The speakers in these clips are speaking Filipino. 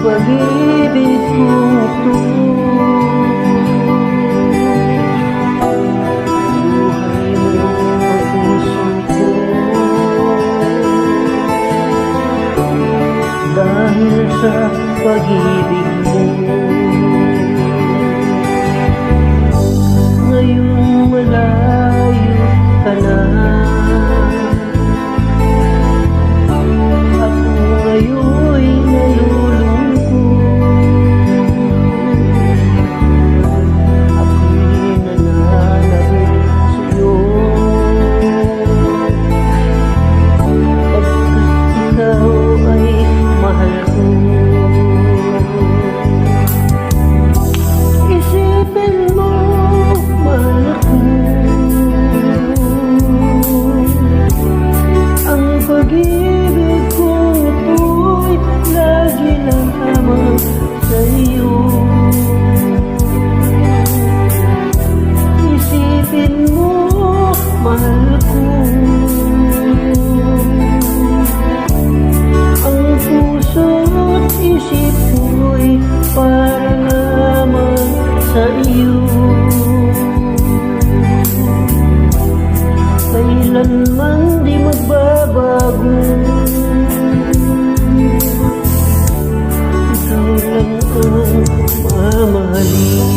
pag-ibig kong ito. Buhay mo ang puso ko, dahil sa pag-ibig mo. Ngayong malayo ka na, ako ngayon'y nalulungkot. Ako'y nananabik sa'yo, pagkat ikaw ay mahal ko. Isipin mo, mahal ko, ang pag-ibig kong ito'y lagi lamang sa'yo. Isipin mo, mahal ko, ang puso't isip ko'y para lamang sa iyo. Kailanman di magbabago, ikaw lang ang mamahalin.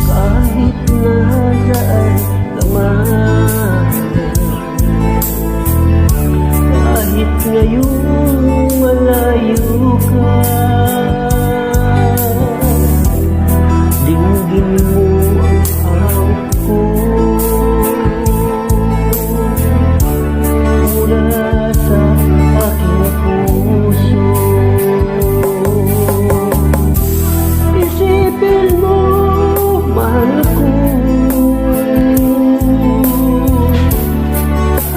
Kahit nasaan ka man, kahit ngayong malayo ka, dinggin mo ang hawak ko mula sa aking puso. Isipin mo, mahal ko,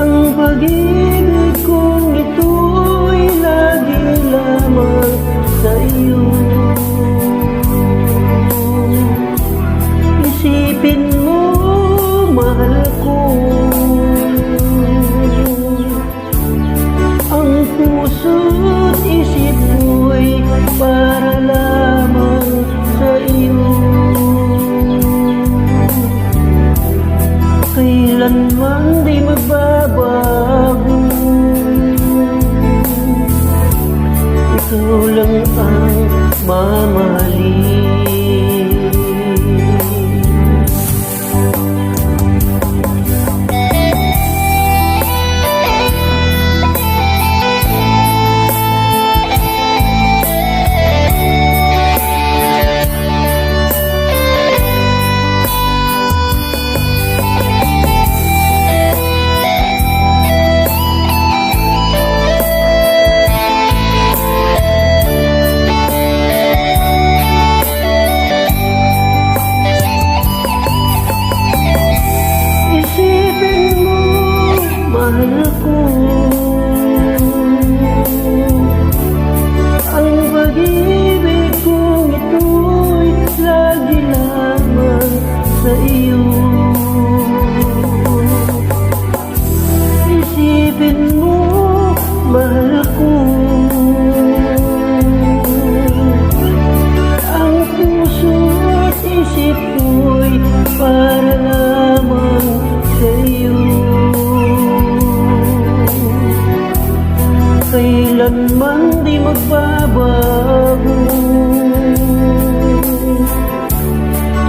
ang pag-ibig kong ito'y lagi lamang sa iyo. Isipin mo, mahal ko, ang puso't isip ko'y para lamang sa iyo. Kailanman di magbabago, ikaw lang ang mamahalin. Mahal ko, ang pag-ibig kong ito'y lagi lamang sa iyo. Isipin mo, mahal ko, ang puso at isip ko'y para lamang sa iyo. Kailanman di magbabago,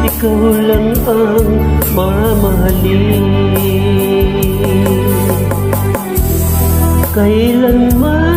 ikaw lang ang mamahalin. Kailanman